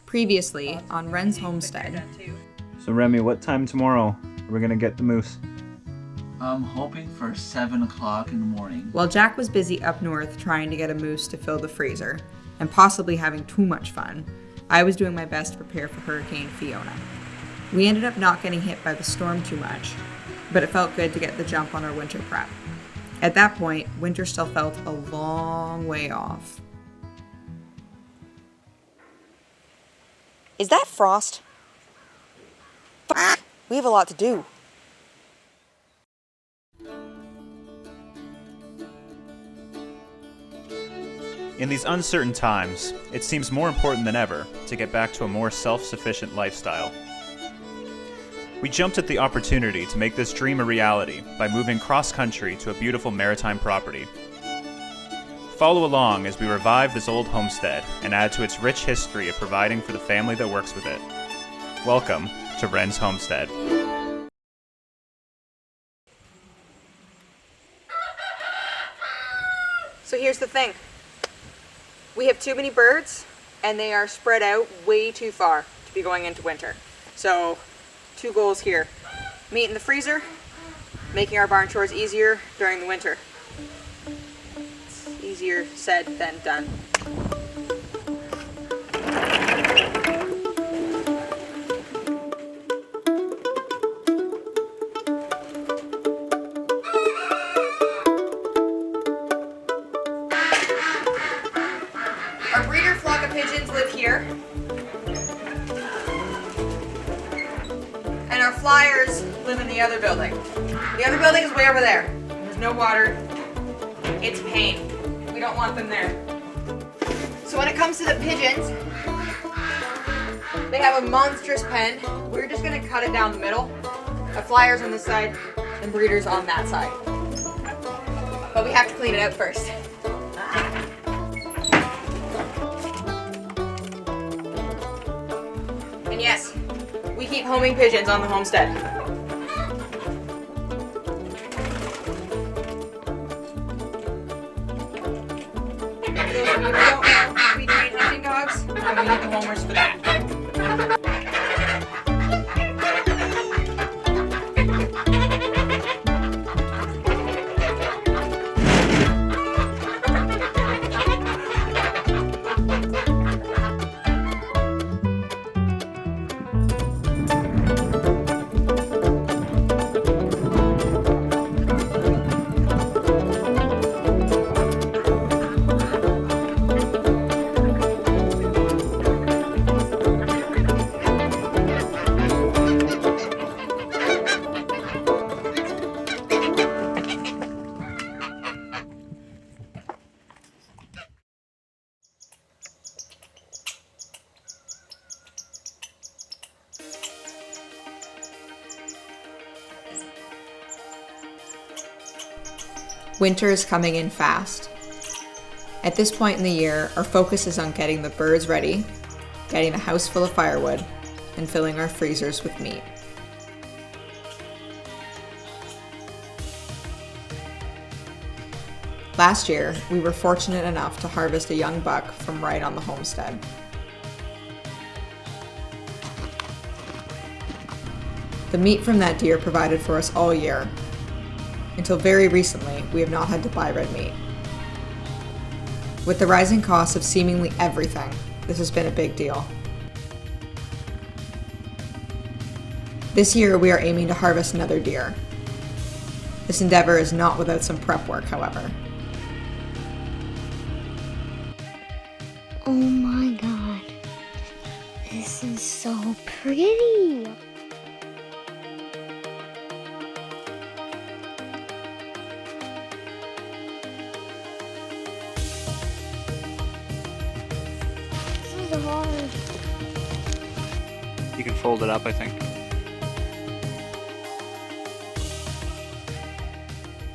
Previously on Ren's homestead. So Remy, what time tomorrow are we gonna get the moose? I'm hoping for 7 o'clock in the morning. While Jack was busy up north trying to get a moose to fill the freezer, and possibly having too much fun, I was doing my best to prepare for Hurricane Fiona. We ended up not getting hit by the storm too much, but it felt good to get the jump on our winter prep. At that point, winter still felt a long way off. Is that Frost? We have a lot to do. In these uncertain times, it seems more important than ever to get back to a more self-sufficient lifestyle. We jumped at the opportunity to make this dream a reality by moving cross-country to a beautiful maritime property. Follow along as we revive this old homestead and add to its rich history of providing for the family that works with it. Welcome to Ren's Homestead. So here's the thing. We have too many birds, and they are spread out way too far to be going into winter. So, two goals here. Meat in the freezer, making our barn chores easier during the winter. It's easier said than done. Our breeder flock of pigeons live here. And our flyers live in the other building. The other building is way over there. There's no water. It's pain. We don't want them there. So when it comes to the pigeons, they have a monstrous pen. We're just gonna cut it down the middle. The flyers on this side and breeders on that side. But we have to clean it out first. And yes, we keep homing pigeons on the homestead. For those of you who don't know, we train hunting dogs, and we need the homers for that. Winter is coming in fast. At this point in the year, our focus is on getting the birds ready, getting a house full of firewood, and filling our freezers with meat. Last year, we were fortunate enough to harvest a young buck from right on the homestead. The meat from that deer provided for us all year. Until very recently, we have not had to buy red meat. With the rising costs of seemingly everything, this has been a big deal. This year, we are aiming to harvest another deer. This endeavor is not without some prep work, however. Oh my god, this is so pretty. This is hard. You can fold it up, I think.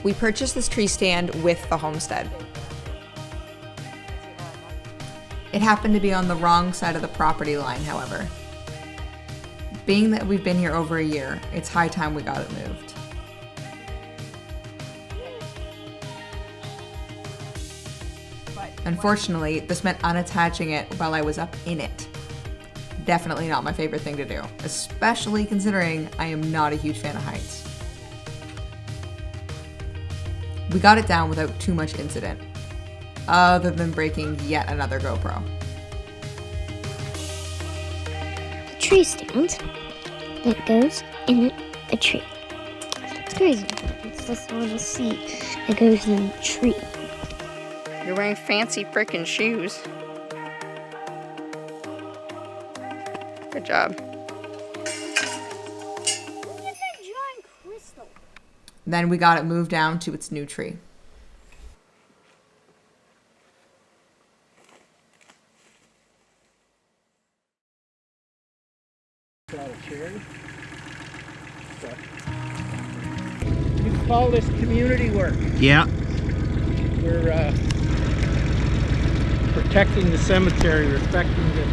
We purchased this tree stand with the homestead. It happened to be on the wrong side of the property line, however. Being that we've been here over a year, it's high time we got it moved. But Unfortunately, this meant unattaching it while I was up in it. Definitely not my favorite thing to do, especially considering I am not a huge fan of heights. We got it down without too much incident, other than breaking yet another GoPro. The tree stand that goes in a tree. It's crazy. It's this little seat that goes in a tree. You're wearing fancy frickin' shoes. Good job. Then we got it moved down to its new tree. You call this community work. Yeah. We're protecting the cemetery, respecting the...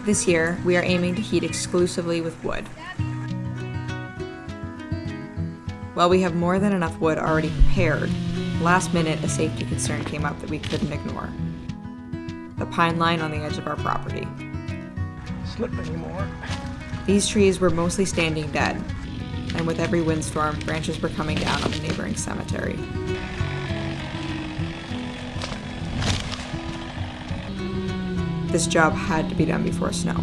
This year, we are aiming to heat exclusively with wood. While we have more than enough wood already prepared, last minute a safety concern came up that we couldn't ignore. The pine line on the edge of our property. slip anymore. These trees were mostly standing dead, and with every windstorm, branches were coming down on the neighboring cemetery. This job had to be done before snow.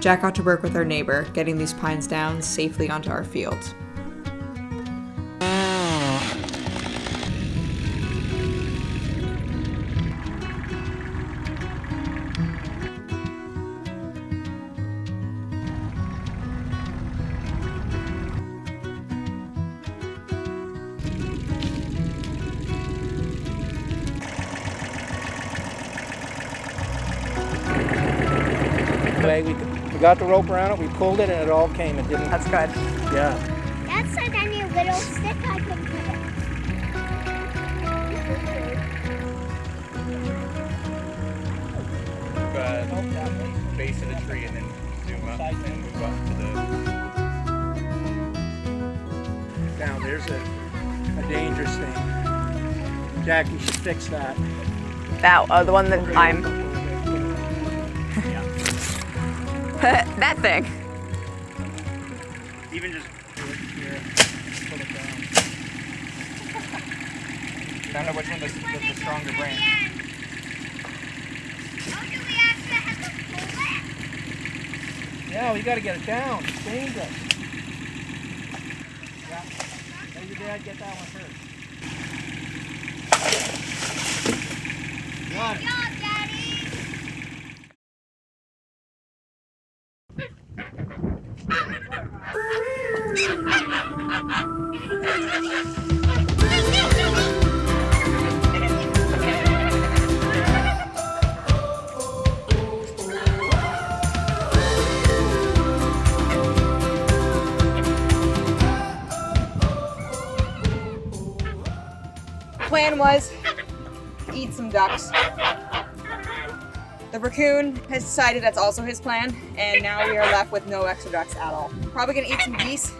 Jack got to work with our neighbor, getting these pines down safely onto our fields. We got the rope around it, we pulled it, and it all came. It didn't. That's good. Yeah. That's like any little stick I can put it. Base of the tree and then zoom up and move up to Now there's a dangerous thing. Jack, you should fix that. That, the one that I'm... that thing. even just Here, pull it down. I don't know which one the stronger branch. Yeah, we gotta get it down. It's dangerous. Yeah. Let your dad get that one first. Got it. Plan was eat some ducks. The raccoon has decided that's also his plan, and now we are left with no extra ducks at all. Probably gonna eat some geese.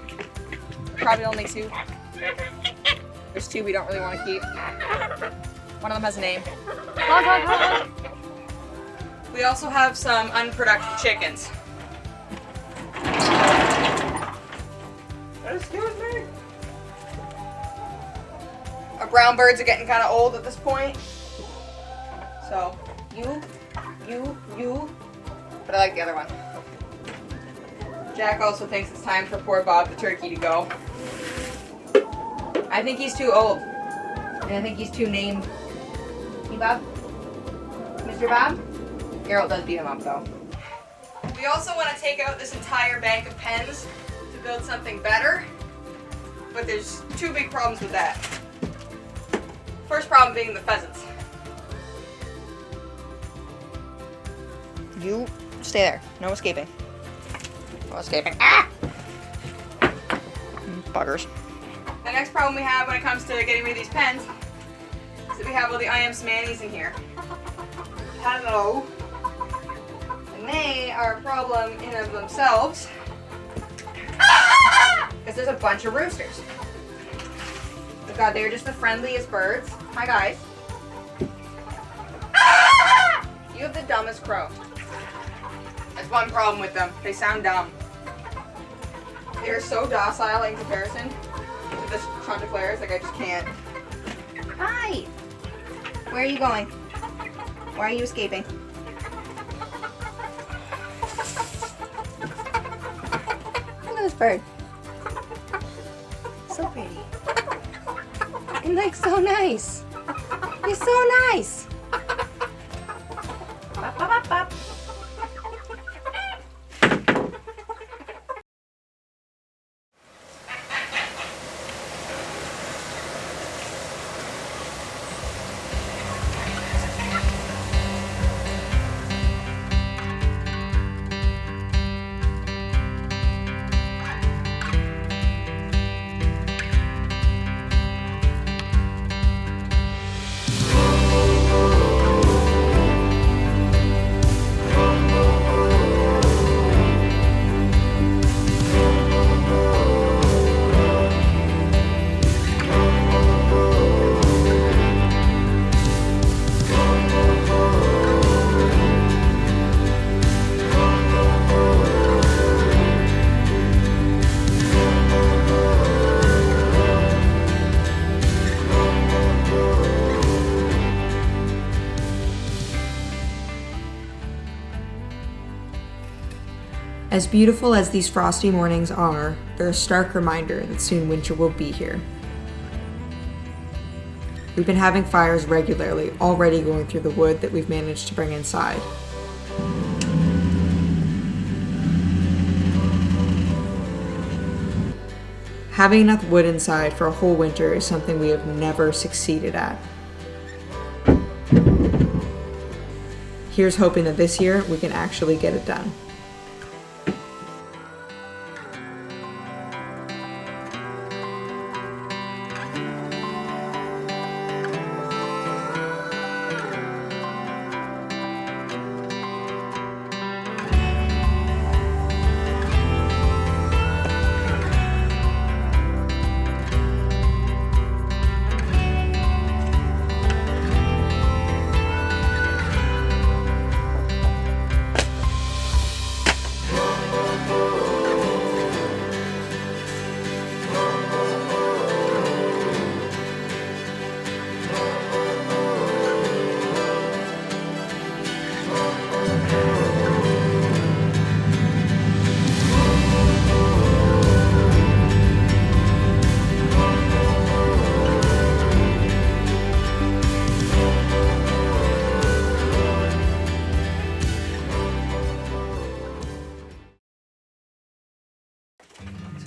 Probably only 2. There's 2 we don't really want to keep. One of them has a name. Honk, honk, honk. We also have some unproductive chickens. Excuse me. Our brown birds are getting kind of old at this point. So, you, but I like the other one. Jack also thinks it's time for poor Bob the turkey to go. I think he's too old. And I think he's too named. Hey, Bob? Mr. Bob? Geralt does beat him up, though. We also want to take out this entire bank of pens to build something better. But there's 2 big problems with that. First problem being the pheasants. You stay there. No escaping. No escaping. Ah! Buggers. The next problem we have when it comes to getting rid of these pens is that we have all the I am Smannies in here. Hello. And they are a problem in and of themselves because there's a bunch of roosters. Oh God, they're just the friendliest birds. Hi guys. You have the dumbest crow. That's one problem with them. They sound dumb. They're so docile in comparison to the Chanticleers. Like I just can't. Hi. Where are you going? Why are you escaping? Look at this bird. So pretty. And like so nice. You're so nice. Bop, bop, bop, bop. As beautiful as these frosty mornings are, they're a stark reminder that soon winter will be here. We've been having fires regularly, already going through the wood that we've managed to bring inside. Having enough wood inside for a whole winter is something we have never succeeded at. Here's hoping that this year we can actually get it done.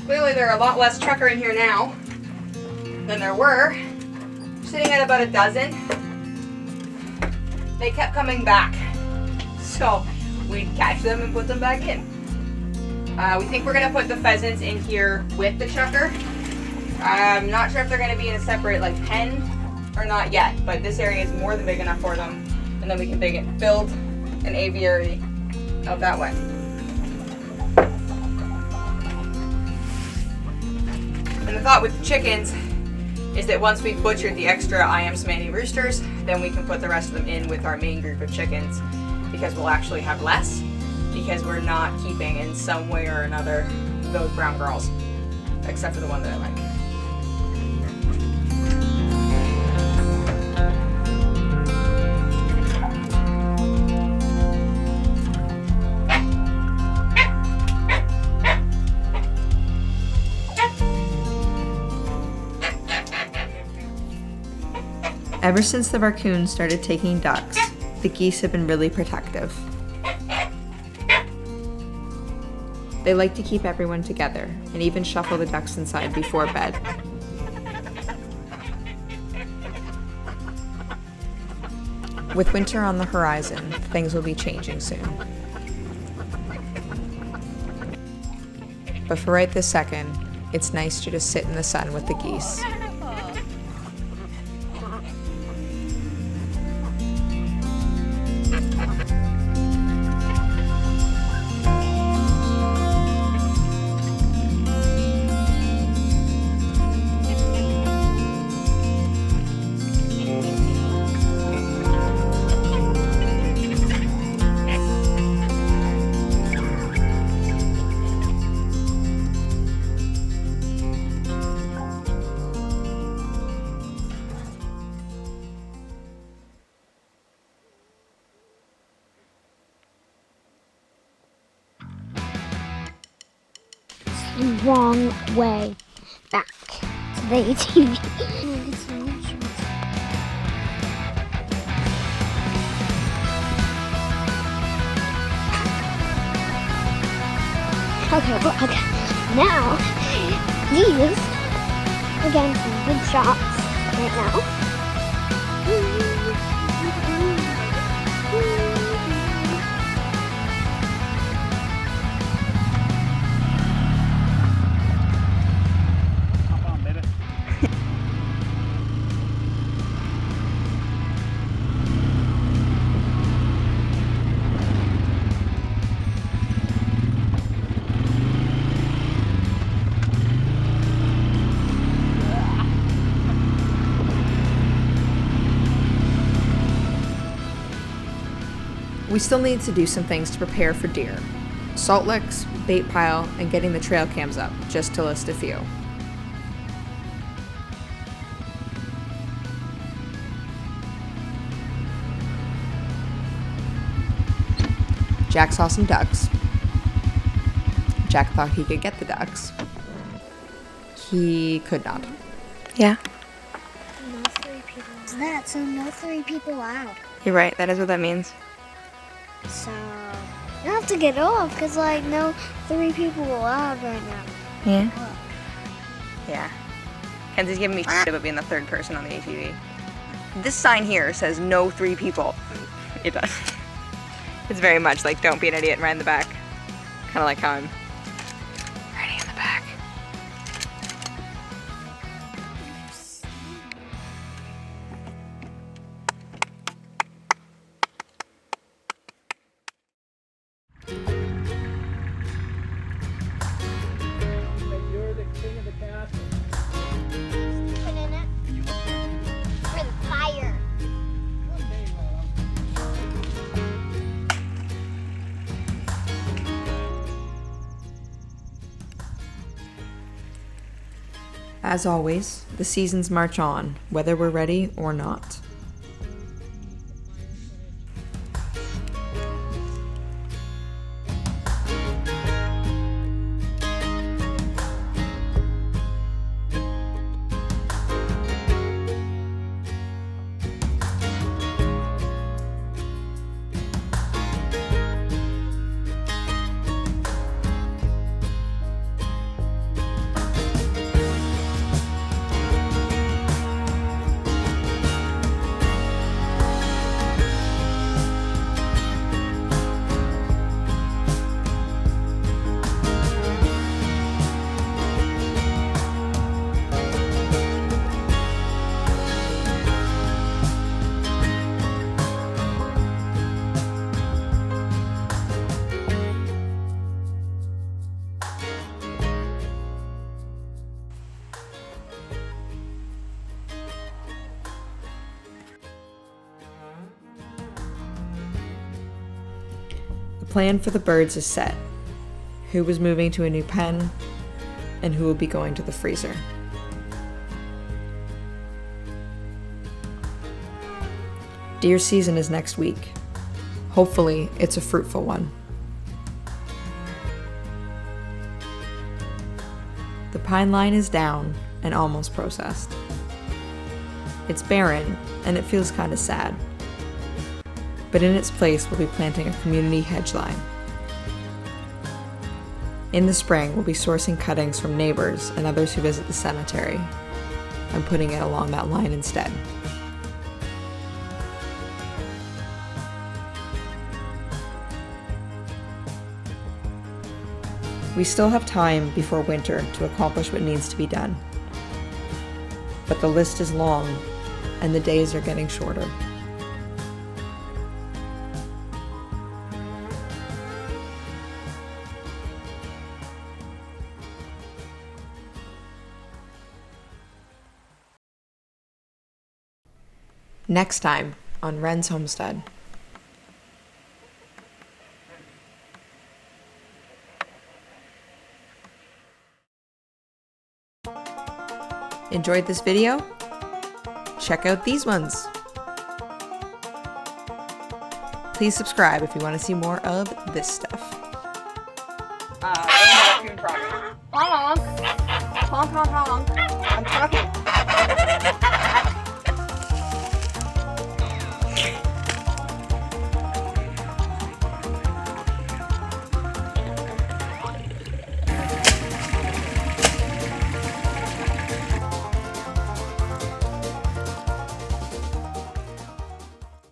Clearly there are a lot less trucker in here now than there were. Sitting at about a dozen. They kept coming back. So we'd catch them and put them back in. We think we're gonna put the pheasants in here with the chucker. I'm not sure if they're gonna be in a separate like pen or not yet, but this area is more than big enough for them. And then we can build an aviary out that way. And the thought with the chickens is that once we've butchered the extra I am Smanny roosters, then we can put the rest of them in with our main group of chickens, because we'll actually have less, because we're not keeping in some way or another those brown girls, except for the one that I like. Ever since the raccoons started taking ducks, the geese have been really protective. They like to keep everyone together and even shuffle the ducks inside before bed. With winter on the horizon, things will be changing soon. But for right this second, it's nice to just sit in the sun with the geese. wrong way back to the ATV. Okay. Now, these are getting some good shots right now. We still need to do some things to prepare for deer. Salt licks, bait pile, and getting the trail cams up, just to list a few. Jack saw some ducks. Jack thought he could get the ducks. He could not. Yeah, No 3 people. What's that? So no 3 people allowed. you're right. That is what that means. So you have to get off because like no 3 people allowed right now. Yeah. Yeah. Kenzie's giving me shit about being the 3rd person on the ATV. This sign here says no 3 people. It does. It's very much like don't be an idiot and ride in the back. Kind of like how I'm riding in the back. You're the king of the castle. Put in it for the fire. One day, As always, the seasons march on, whether we're ready or not. The plan for the birds is set. Who was moving to a new pen, and who will be going to the freezer. Deer season is next week. Hopefully, it's a fruitful one. The pine line is down and almost processed. It's barren, and it feels kind of sad. But in its place, we'll be planting a community hedge line. In the spring, we'll be sourcing cuttings from neighbors and others who visit the cemetery, and putting it along that line instead. We still have time before winter to accomplish what needs to be done. But the list is long, and the days are getting shorter. Next time on Wren's Homestead. Enjoyed this video? Check out these ones. Please subscribe if you want to see more of this stuff. and a raccoon frog. Honk, honk, honk, honk. I'm talking.